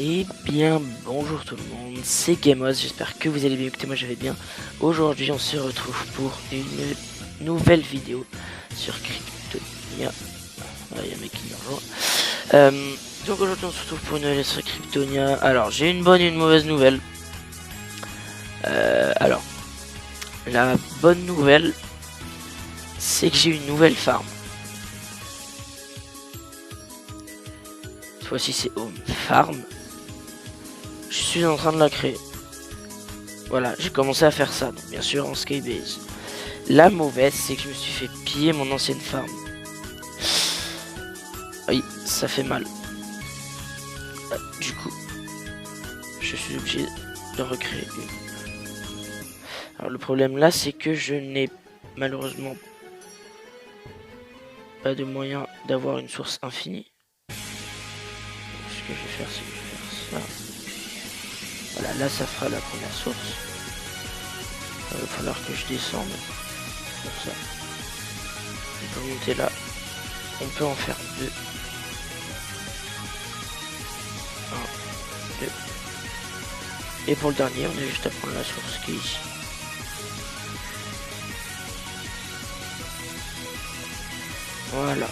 Et bien bonjour tout le monde, c'est Gamos, j'espère que vous allez bien, écoutez moi je vais bien. Aujourd'hui on se retrouve pour une nouvelle vidéo sur Cryptonia. Il y a un mec qui me rejoint. Donc aujourd'hui on se retrouve pour une nouvelle sur Cryptonia. Alors j'ai une bonne et une mauvaise nouvelle. Alors la bonne nouvelle c'est que j'ai une nouvelle farm. Cette fois-ci c'est Home Farm. Je suis en train de la créer. Voilà, j'ai commencé à faire ça, donc bien sûr en Skybase. La mauvaise, c'est que je me suis fait piller mon ancienne farm. Oui, ça fait mal. Du coup, je suis obligé de recréer une. Alors le problème là, c'est que je n'ai malheureusement pas de moyen d'avoir une source infinie. Donc, ce que je vais faire, c'est que je vais faire ça. Voilà, là ça fera la première source. Il va falloir que je descende. Comme ça. On peut monter là. On peut en faire deux. 1, 2. Et pour le dernier, on a juste à prendre la source qui est ici. Voilà.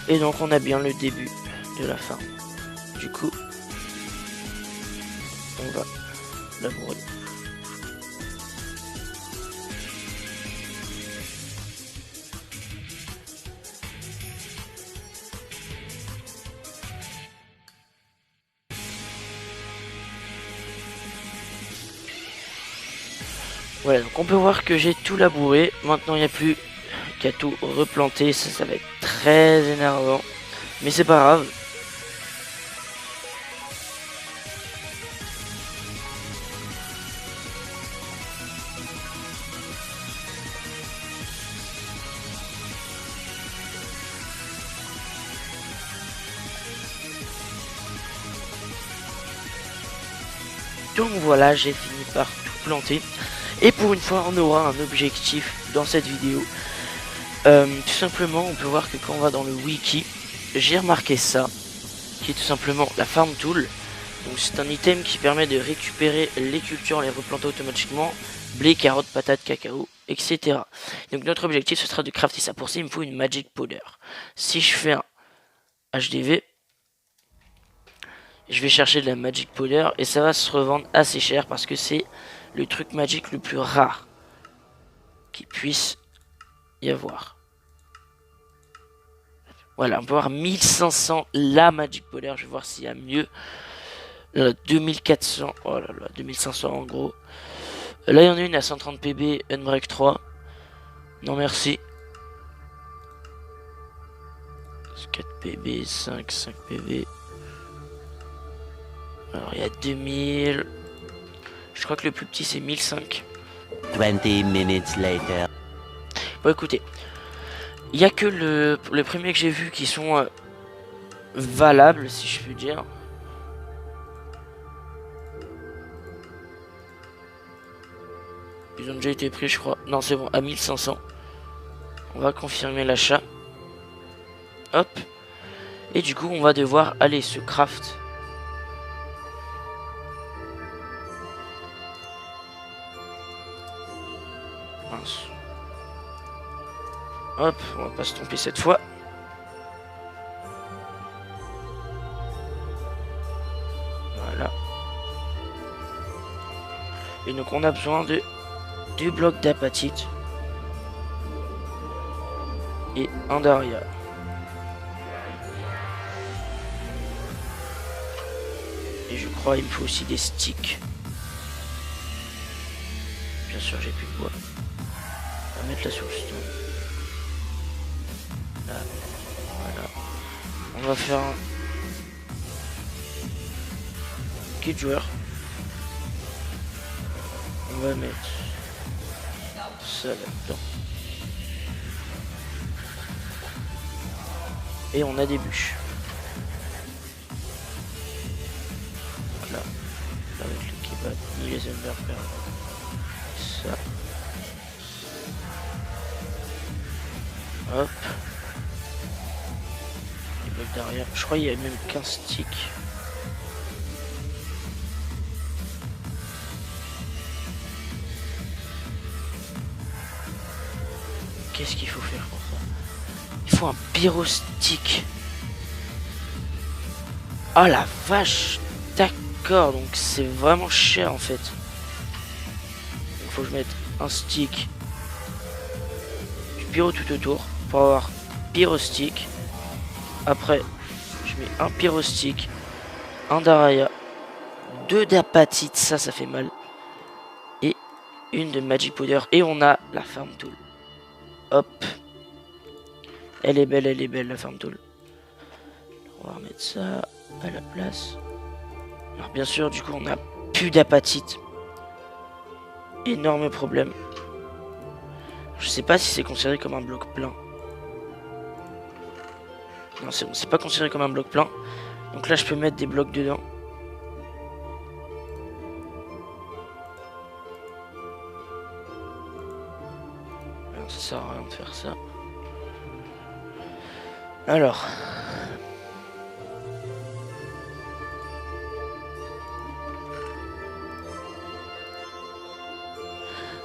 Et donc on a bien le début de la fin. Du coup, on va labourer. Voilà, donc on peut voir que j'ai tout labouré. Maintenant, il n'y a plus qu'à tout replanter. Ça va être très énervant. Mais c'est pas grave. Donc voilà, j'ai fini par tout planter. Et pour une fois, on aura un objectif dans cette vidéo. Tout simplement, on peut voir que quand on va dans le wiki, j'ai remarqué ça, qui est tout simplement la farm tool. Donc c'est un item qui permet de récupérer les cultures, les replanter automatiquement, blé, carottes, patates, cacao, etc. Donc notre objectif ce sera de crafter ça. Pour ça il me faut une magic powder. Si je fais un HDV, je vais chercher de la magic powder et ça va se revendre assez cher parce que c'est le truc magique le plus rare qu'il puisse y avoir. Voilà, on peut voir 1500 la magic powder, je vais voir s'il y a mieux. Là, 2400, oh là là, 2500 en gros. Là, il y en a une à 130 PB, Unbreak 3. Non, merci. 4 PB, 5 PB. Alors, il y a 2000. Je crois que le plus petit, c'est 1005. 20 minutes later. Bon, écoutez. Il n'y a que les premiers que j'ai vus qui sont valables, si je puis dire. Ils ont déjà été pris, je crois. Non, c'est bon, à 1500. On va confirmer l'achat. Hop. Et du coup, on va devoir aller se craft. Mince. Hop, on va pas se tromper cette fois. Voilà. Et donc on a besoin de 2 blocs d'apatite. Et un d'aria. Et je crois il me faut aussi des sticks. Bien sûr j'ai plus de bois. On va mettre la source. Là. Voilà. On va faire un kit joueur. On va mettre ça là-dedans. Et on a des bûches. Voilà. Avec le kebab, ni les underpairs. Ça. Hop. bloc derrière. Je crois qu'il y a même qu'un stick. Qu'est-ce qu'il faut faire pour ça? Il faut un pyrostick. Ah la vache. D'accord, donc c'est vraiment cher en fait. Il faut que je mette un stick, du pyro tout autour pour avoir pyrostick. Après, je mets un pyrostick, un d'Araya, 2 d'apatite, ça fait mal, et une de magic powder. Et on a la farm tool. Hop. Elle est belle la farm tool. On va remettre ça à la place. Alors bien sûr, du coup, on a plus d'apatite. Énorme problème. Je sais pas si c'est considéré comme un bloc plein. Non, c'est bon, c'est pas considéré comme un bloc plein. Donc là, je peux mettre des blocs dedans. Alors, ça sert à rien de faire ça. Alors.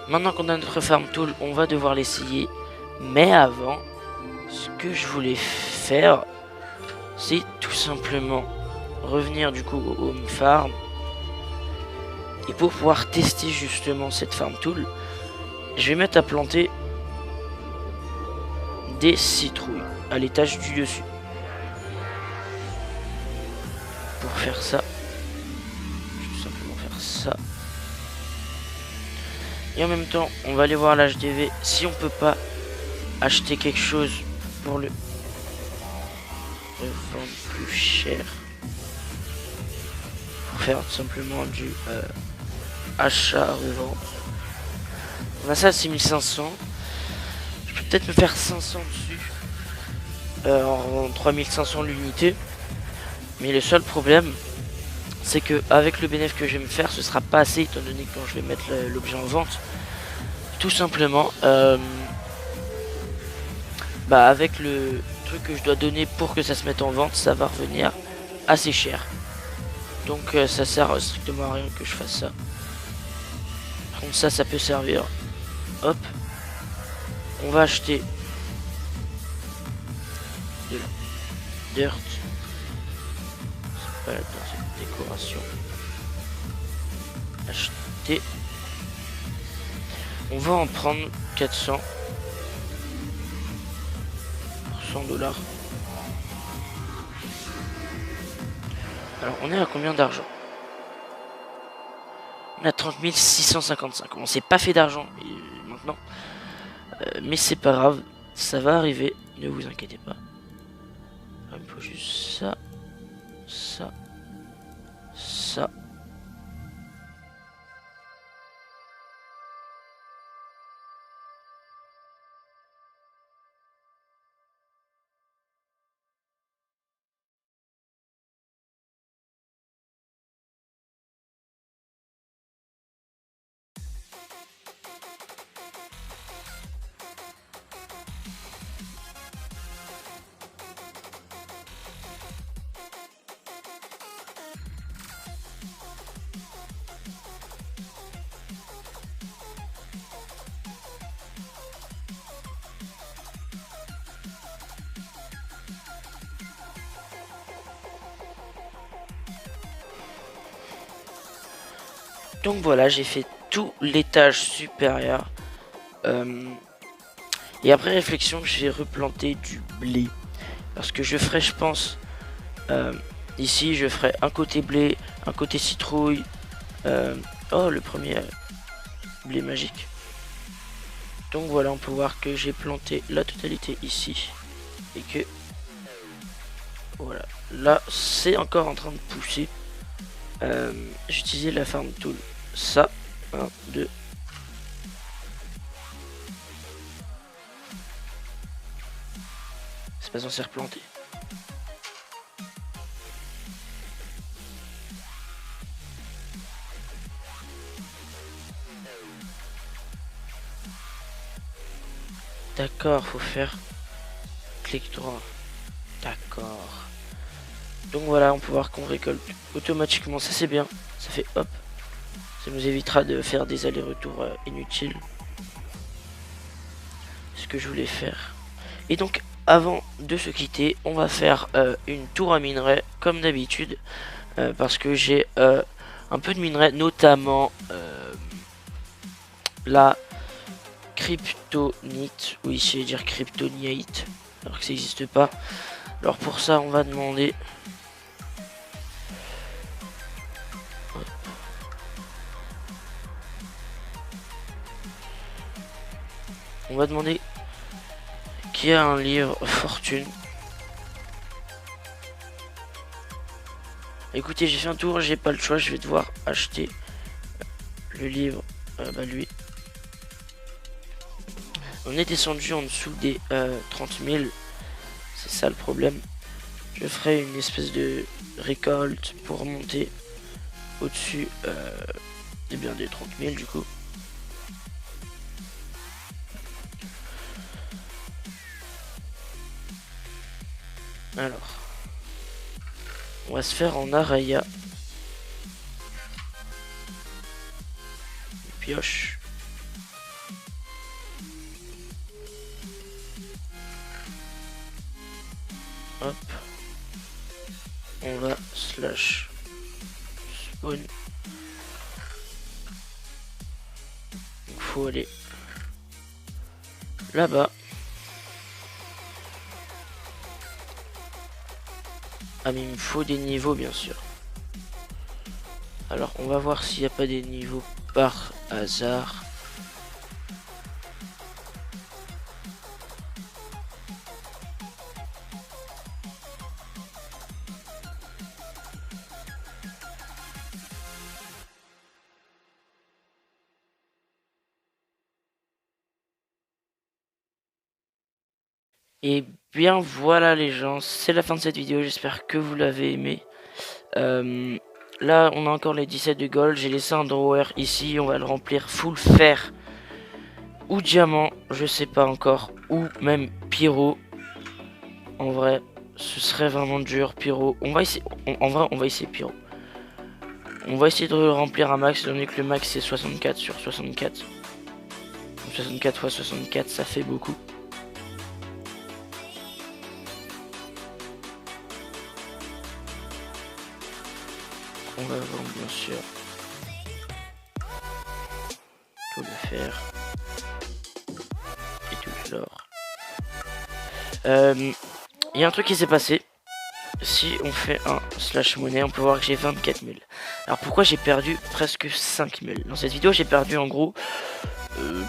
Maintenant qu'on a notre farm tool, on va devoir l'essayer. Mais avant, ce que je voulais faire, c'est tout simplement revenir du coup au home farm. Et pour pouvoir tester justement cette farm tool, je vais mettre à planter des citrouilles à l'étage du dessus. Pour faire ça, je vais tout simplement faire ça. Et en même temps, on va aller voir l'HDV si on peut pas acheter quelque chose pour le revendre plus cher. Pour faire tout simplement du achat-revente. On a ça à 6500. Je peux peut-être me faire 500 dessus. En 3500 l'unité. Mais le seul problème, c'est que avec le bénéfice que je vais me faire, ce sera pas assez étant donné que quand je vais mettre l'objet en vente, tout simplement, avec le truc que je dois donner pour que ça se mette en vente, ça va revenir assez cher. Donc ça sert strictement à rien que je fasse ça. Par contre ça peut servir. Hop, on va acheter de la dirt. C'est pas là-dedans, c'est une décoration. Acheter. On va en prendre 400 pour 100 $. Alors on est à combien d'argent? On a 30 655. On s'est pas fait d'argent maintenant. Mais c'est pas grave. Ça va arriver. Ne vous inquiétez pas. Il me faut juste ça. Ça. Ça. Donc voilà, j'ai fait tout l'étage supérieur. Et après réflexion, je vais replanter du blé. Parce que je ferai, je pense, ici, je ferai un côté blé, un côté citrouille. Oh, le premier blé magique. Donc voilà, on peut voir que j'ai planté la totalité ici. Et que, voilà, là, c'est encore en train de pousser. J'ai utilisé la farm tool. Ça, 1, 2. C'est pas censé replanter. D'accord, faut faire clic droit. D'accord. Donc voilà, on peut voir qu'on récolte automatiquement, ça c'est bien. Ça fait hop. Ça nous évitera de faire des allers-retours inutiles. Ce que je voulais faire. Et donc avant de se quitter, on va faire une tour à minerai comme d'habitude. Parce que j'ai un peu de minerai, notamment la kryptonite. Oui, je vais dire kryptonite, alors que ça n'existe pas. Alors pour ça, on va demander... On va demander qui a un livre fortune. Écoutez, j'ai fait un tour, j'ai pas le choix, je vais devoir acheter le livre. Lui. On est descendu en dessous des 30 000. C'est ça le problème. Je ferai une espèce de récolte pour monter au-dessus des 30 000 du coup. Alors, on va se faire en araya. Une pioche. Hop. On va slash spawn. Il faut aller là-bas. Ah mais il me faut des niveaux bien sûr. Alors on va voir s'il n'y a pas des niveaux par hasard. Et bien voilà les gens, c'est la fin de cette vidéo, j'espère que vous l'avez aimé. Là on a encore les 17 de gold, j'ai laissé un drawer ici, on va le remplir full fer ou diamant, je sais pas encore, ou même pyro. En vrai, ce serait vraiment dur, pyro. On va essayer, en vrai on va essayer pyro. On va essayer de le remplir un max, étant donné que le max c'est 64 sur 64. 64 x 64 ça fait beaucoup. On va vendre bien sûr tout le fer et tout l'or. Il y a un truc qui s'est passé. Si on fait un slash monnaie, on peut voir que j'ai 24 000. Alors pourquoi j'ai perdu presque 5 000? Dans cette vidéo j'ai perdu en gros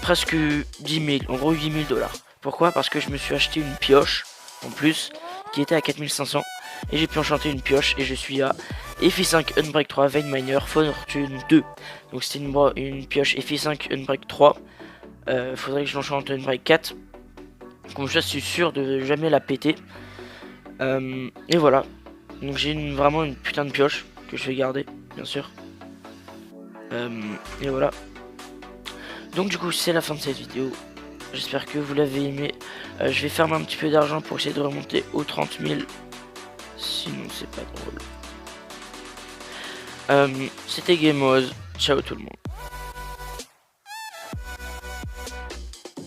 presque 10 000, en gros 8 000 $. Pourquoi? Parce que je me suis acheté une pioche en plus qui était à 4500 et j'ai pu enchanter une pioche et je suis à FI5 Unbreak 3 Vein Miner Fortune 2. Donc c'était une pioche FI5 Unbreak 3. Faudrait que je l'enchante Unbreak 4. Comme ça je suis sûr de jamais la péter. Et voilà. Donc j'ai vraiment une putain de pioche que je vais garder bien sûr. Et voilà. Donc du coup c'est la fin de cette vidéo. J'espère que vous l'avez aimé. Je vais faire un petit peu d'argent pour essayer de remonter aux 30 000. Sinon c'est pas drôle. C'était Gameoz. Ciao tout le monde.